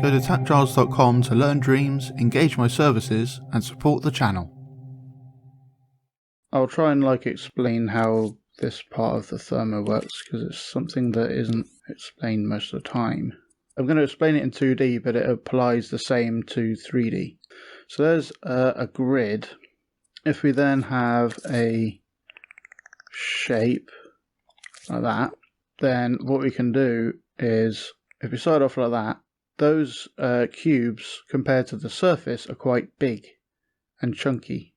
Go to TAPgiles.com to learn dreams, engage my services, and support the channel. I'll try and explain how this part of the thermo works, because it's something that isn't explained most of the time. I'm going to explain it in 2D, but it applies the same to 3D. So there's a grid. If we then have a shape like that, then what we can do is, if we start off like that, those cubes compared to the surface are quite big and chunky.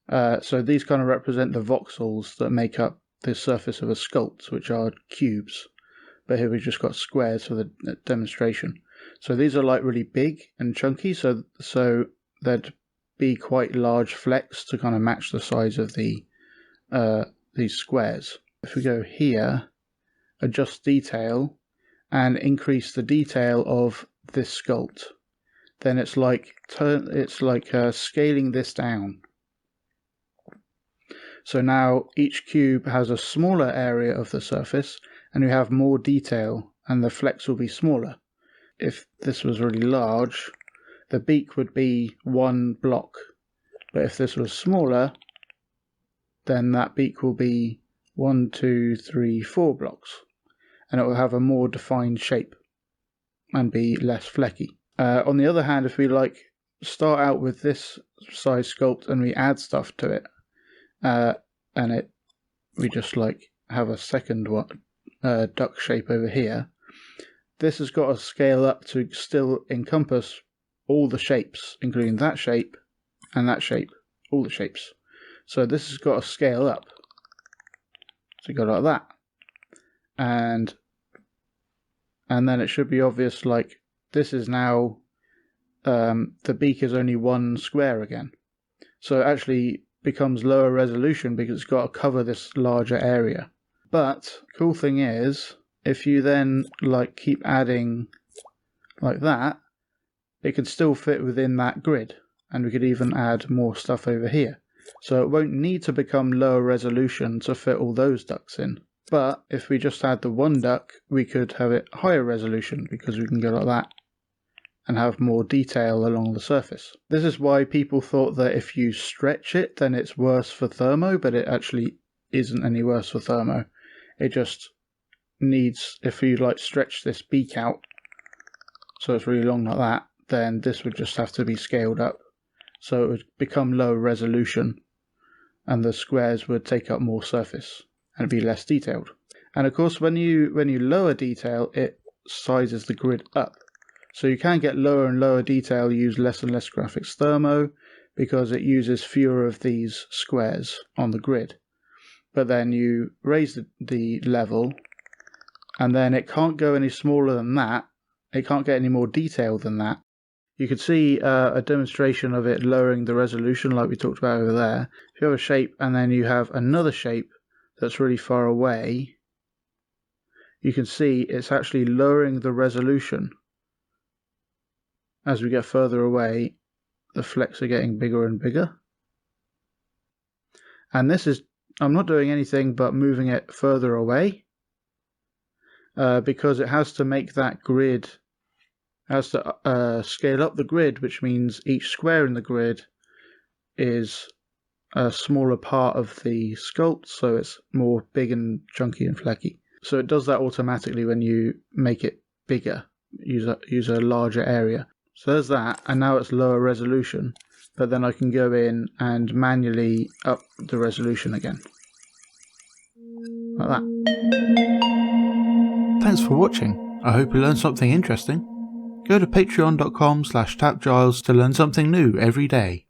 So these kind of represent the voxels that make up the surface of a sculpt, which are cubes. But here we've just got squares for the demonstration. So these are really big and chunky, so there'd be quite large flecks to kind of match the size of the these squares. If we go here, adjust detail, and increase the detail of this sculpt, then it's like scaling this down. So now each cube has a smaller area of the surface, and we have more detail, and the flecks will be smaller. If this was really large, the beak would be one block, but if this was smaller, then that beak will be 1, 2, 3, 4 blocks, and it will have a more defined shape and be less flecky. On the other hand, if we start out with this size sculpt and we add stuff to it, and we just have a second duck shape over here, this has got to scale up to still encompass all the shapes, including that shape and that shape, all the shapes. So this has got to scale up. So you go like that, and then it should be obvious, this is now the beak is only one square again. So it actually becomes lower resolution because it's got to cover this larger area. But cool thing is, if you then keep adding like that, it could still fit within that grid, and we could even add more stuff over here. So it won't need to become lower resolution to fit all those ducks in. But if we just had the one duck, we could have it higher resolution, because we can go like that and have more detail along the surface. This is why people thought that if you stretch it, then it's worse for thermo, but it actually isn't any worse for thermo. It just needs, if you stretch this beak out so it's really long like that, then this would just have to be scaled up. So it would become lower resolution, and the squares would take up more surface and be less detailed. And of course, when you lower detail, it sizes the grid up. So you can get lower and lower detail, use less and less graphics thermo, because it uses fewer of these squares on the grid. But then you raise the level, and then it can't go any smaller than that. It can't get any more detail than that. You could see a demonstration of it lowering the resolution like we talked about over there. If you have a shape and then you have another shape that's really far away, you can see it's actually lowering the resolution. As we get further away, the flecks are getting bigger and bigger. And this is, I'm not doing anything but moving it further away, because it has to make that grid, has to scale up the grid, which means each square in the grid is a smaller part of the sculpt, so it's more big and chunky and flecky. So it does that automatically when you make it bigger, use a larger area. So there's that, and now it's lower resolution, but then I can go in and manually up the resolution again. Like that. Thanks for watching. I hope you learned something interesting. Go to patreon.com/tapgiles to learn something new every day.